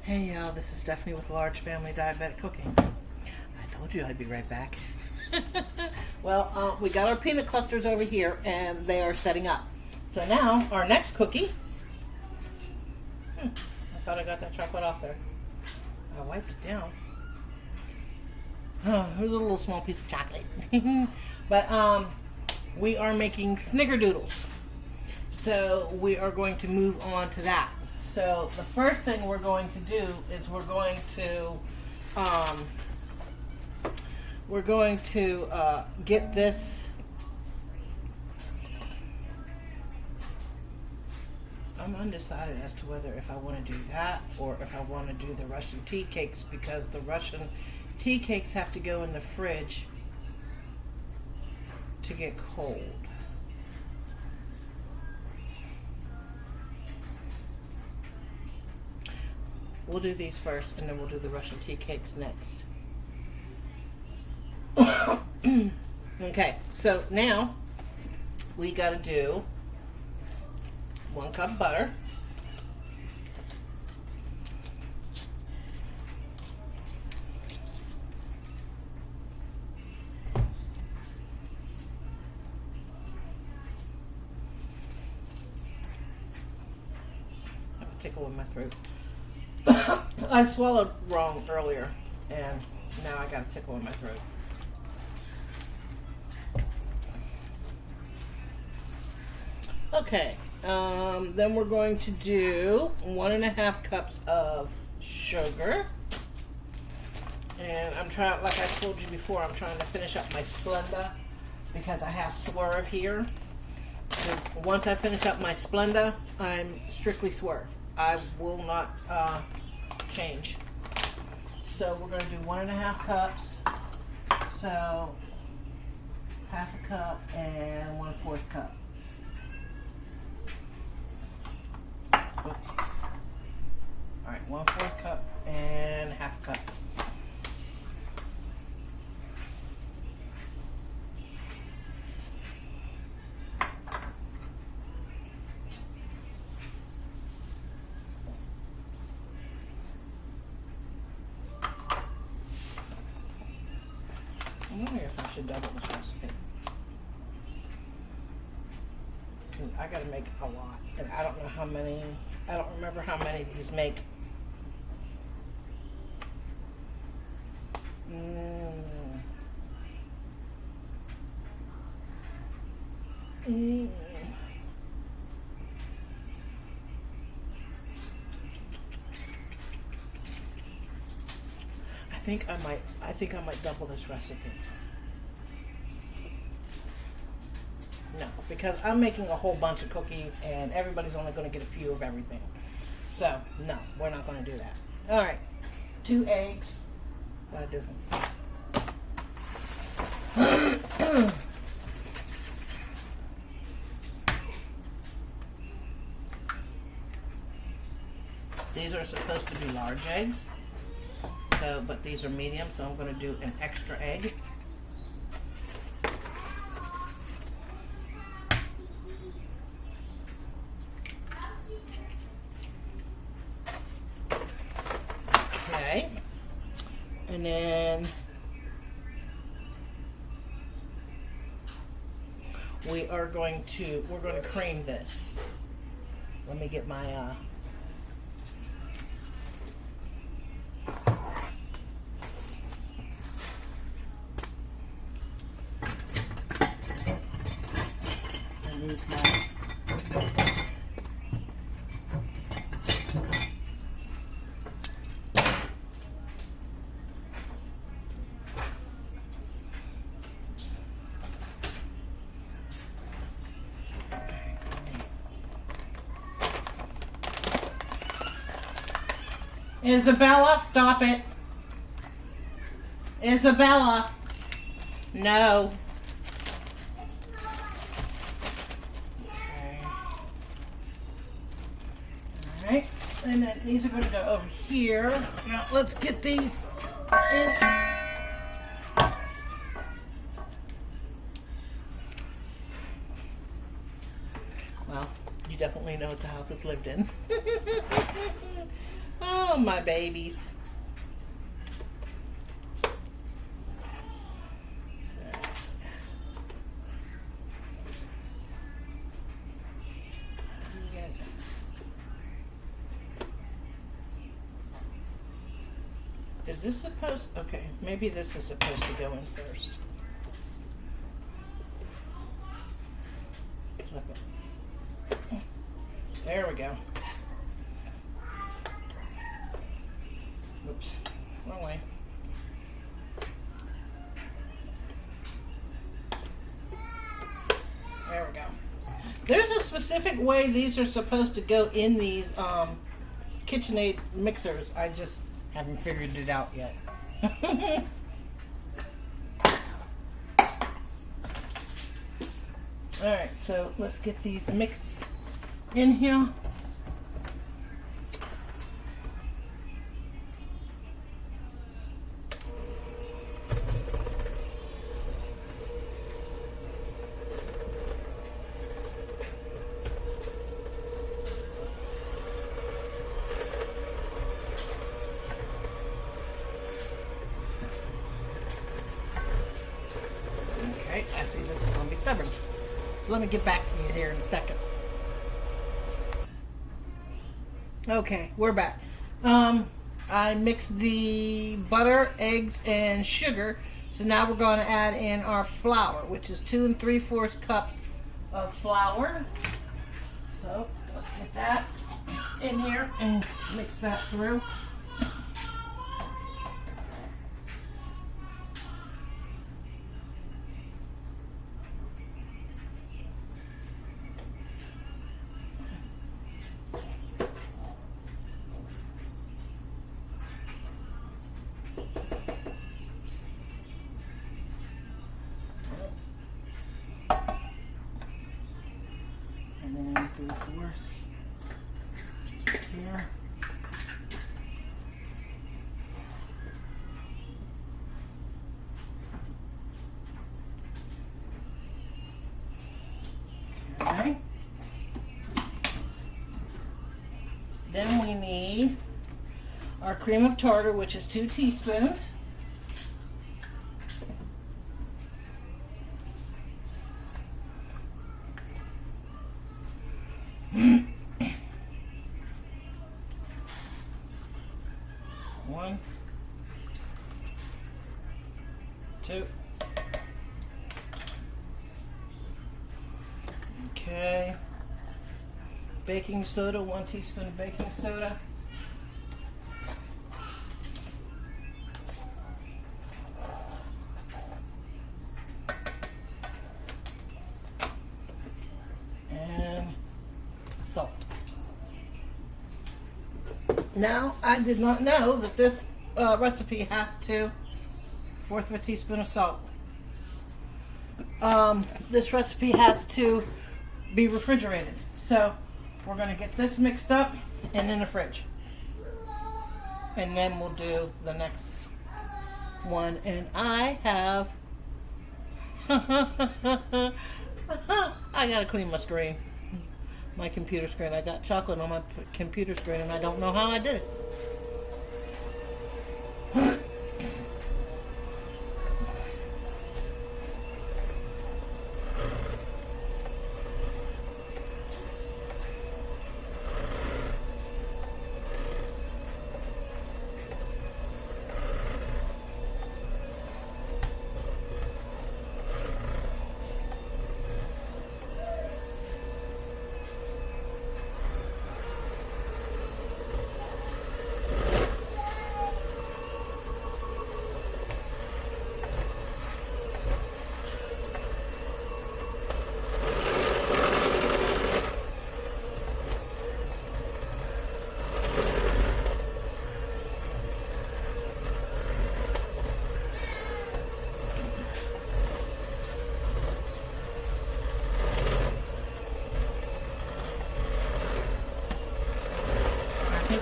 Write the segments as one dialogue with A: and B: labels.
A: Hey y'all, this is Stephanie with Large Family Diabetic Cooking. I told you I'd be right back. Well, we got our peanut clusters over here and they are setting up. So now, our next cookie. I thought I got that chocolate off there. I wiped it down. Oh, it was a little small piece of chocolate. But we are making Snickerdoodles. So we are going to move on to that. So the first thing we're going to do is we're going to get this. I'm undecided as to whether if I want to do that or if I want to do the Russian tea cakes, because the Russian tea cakes have to go in the fridge to get cold. We'll do these first and then we'll do the Russian tea cakes next. Okay, so now we got to do 1 cup butter. I have a tickle in my throat. I swallowed wrong earlier and now I got a tickle in my throat. Okay, then we're going to do 1.5 cups of sugar. And I'm trying, like I told you before, I'm trying to finish up my Splenda because I have Swerve here. And once I finish up my Splenda, I'm strictly Swerve. I will not change. So we're going to do 1.5 cups. So 1/2 cup and 1/4 cup. Oops. All right, 1/4 cup and 1/2 cup. I'm wondering if I should double this recipe. Because I gotta make a lot. And I don't know how many, I don't remember how many these make. I think I might double this recipe. No, because I'm making a whole bunch of cookies and everybody's only going to get a few of everything. So, no, we're not going to do that. All right, 2 eggs. Gotta do them. These are supposed to be large eggs. So, but these are medium, so I'm going to do an extra egg. Okay. And then we're going to cream this. Let me get my Isabella, stop it. Isabella. No. Okay. Alright. And then these are going to go over here. Now let's get these in. Well, you definitely know it's a house that's lived in. Oh, Oh, my babies. Is this supposed, okay, maybe this is supposed to go in first. Flip it. There we go. Oops, wrong way. There we go. There's a specific way these are supposed to go in these KitchenAid mixers. I just haven't figured it out yet. Alright, so let's get these mixed in here. I see this is going to be stubborn. So let me get back to you here in a second. Okay, we're back. I mixed the butter, eggs, and sugar. So now we're going to add in our flour, which is 2 3/4 cups of flour. So let's get that in here and mix that through. And then 3/4 here. Okay. Then we need our cream of tartar, which is 2 teaspoons. One, 2. Okay. Baking soda, 1 teaspoon of baking soda. And salt. Now, I did not know that this recipe has to 1/4 of a teaspoon of salt. This recipe has to be refrigerated. So we're going to get this mixed up and in the fridge. And then we'll do the next one. And I have... I got to clean my screen. My computer screen. I got chocolate on my computer screen and I don't know how I did it.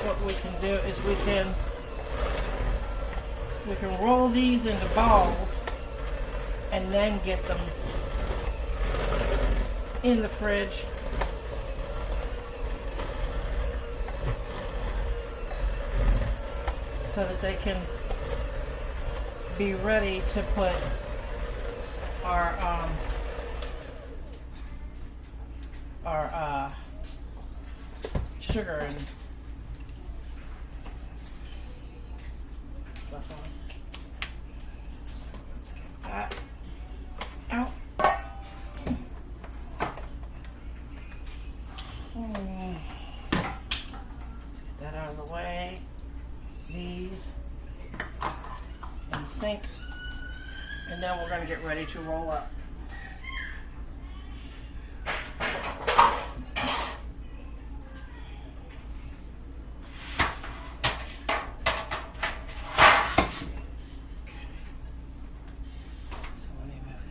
A: What we can do is we can roll these into balls and then get them in the fridge. so that they can be ready to put our sugar and stuff on. So let's get that out. Get that out of the way. These in the sink. And then we're going to get ready to roll up.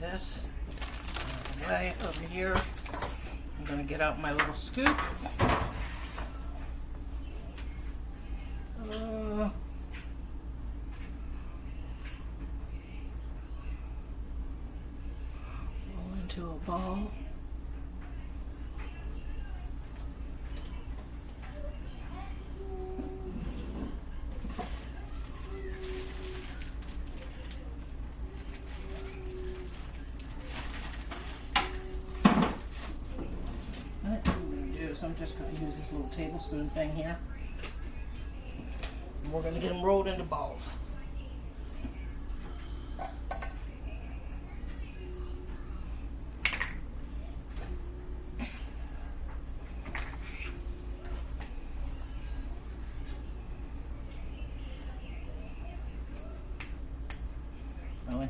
A: This out of the way over here. I'm going to get out my little scoop. Roll into a ball. So I'm just going to use this little tablespoon thing here. And we're going to get them rolled into balls. Really?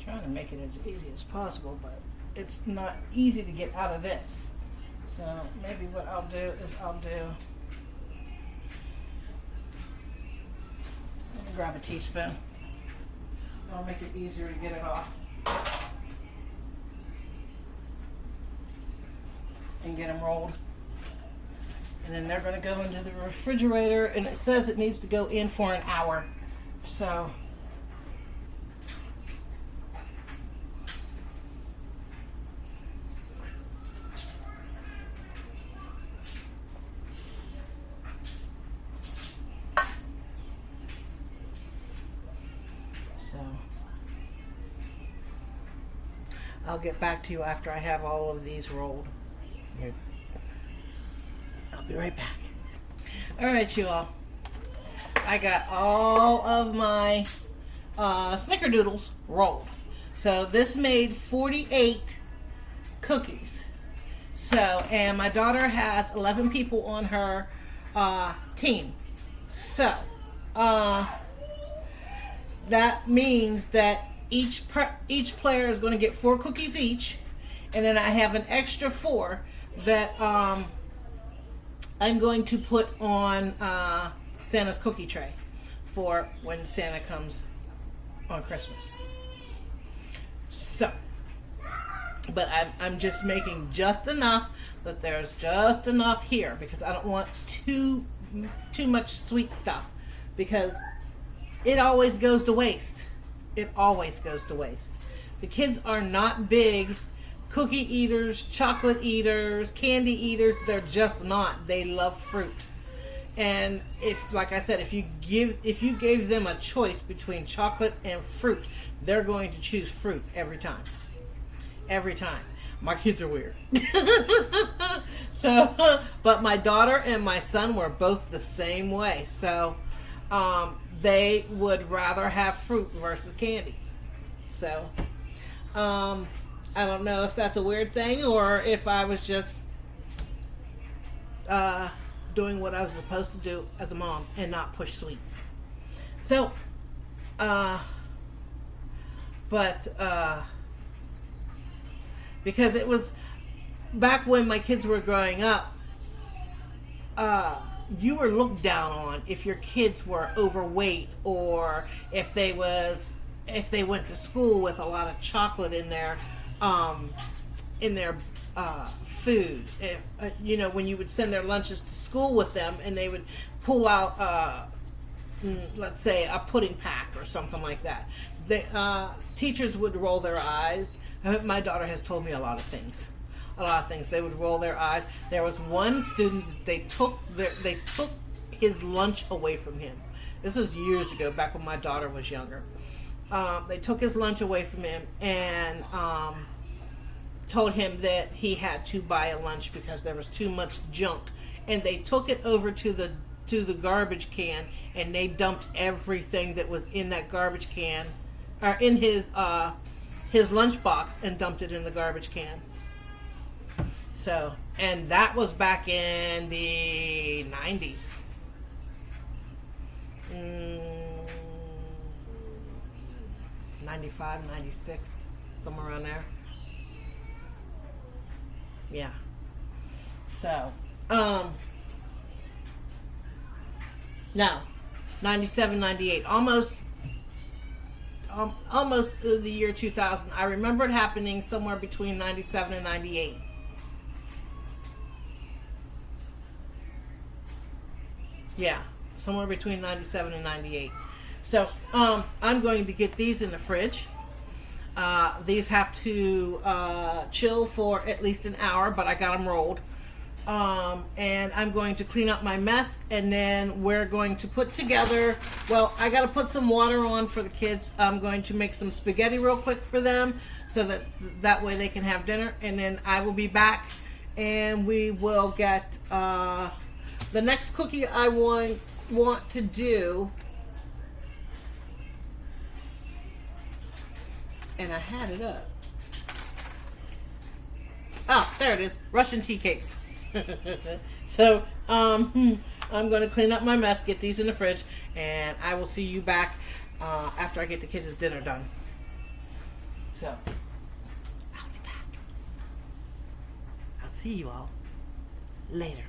A: Trying to make it as easy as possible, but it's not easy to get out of this. So maybe what I'll do is let me grab a teaspoon. That'll make it easier to get it off. And get them rolled. And then they're going to go into the refrigerator, and it says it needs to go in for an hour. So I'll get back to you after I have all of these rolled. Here. I'll be right back. All right, you all. I got all of my Snickerdoodles rolled. So this made 48 cookies. So, and my daughter has 11 people on her team. So, that means that each player is going to get 4 cookies each, and then I have an extra 4 that I'm going to put on Santa's cookie tray for when Santa comes on Christmas. So, but I'm just making just enough that there's just enough here, because I don't want too much sweet stuff, because it always goes to waste. It always goes to waste. The kids are not big cookie eaters, chocolate eaters, candy eaters. They're just not. They love fruit. And if, like I said, if you gave them a choice between chocolate and fruit, they're going to choose fruit every time. Every time. My kids are weird. So, but my daughter and my son were both the same way. So, they would rather have fruit versus candy. So, I don't know if that's a weird thing, or if I was just doing what I was supposed to do as a mom and not push sweets. So, because it was back when my kids were growing up, you were looked down on if your kids were overweight, or if they went to school with a lot of chocolate in their food. You know, when you would send their lunches to school with them, and they would pull out, let's say, a pudding pack or something like that. The teachers would roll their eyes. My daughter has told me a lot of things. They would roll their eyes. There was one student that they took his lunch away from him. This was years ago, back when my daughter was younger. They took his lunch away from him and told him that he had to buy a lunch because there was too much junk. And they took it over to the garbage can, and they dumped everything that was in that garbage can, or in his lunch box, and dumped it in the garbage can. So, and that was back in the 90s. 95, 96, somewhere around there. Yeah. So, no, 97, 98, almost the year 2000. I remember it happening somewhere between 97 and 98. Yeah, somewhere between 97 and 98. So, I'm going to get these in the fridge. These have to chill for at least an hour, but I got them rolled. And I'm going to clean up my mess, and then we're going to put together, well, I got to put some water on for the kids. I'm going to make some spaghetti real quick for them, so that way they can have dinner, and then I will be back, and we will get the next cookie I want to do. And I had it up. Oh, there it is. Russian tea cakes. So, I'm going to clean up my mess, get these in the fridge, and I will see you back after I get the kids' dinner done. So, I'll be back. I'll see you all later.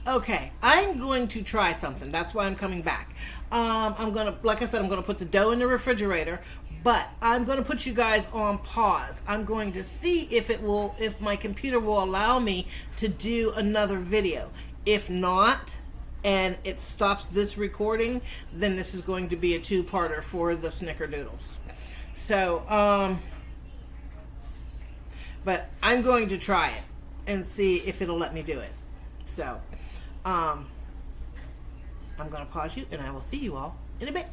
A: Okay, I'm going to try something. That's why I'm coming back. Like I said, I'm gonna put the dough in the refrigerator, but I'm gonna put you guys on pause. I'm going to see if my computer will allow me to do another video. If not, and it stops this recording, then this is going to be a two-parter for the Snickerdoodles. So, but I'm going to try it and see if it'll let me do it. So, I'm going to pause you, and I will see you all in a bit.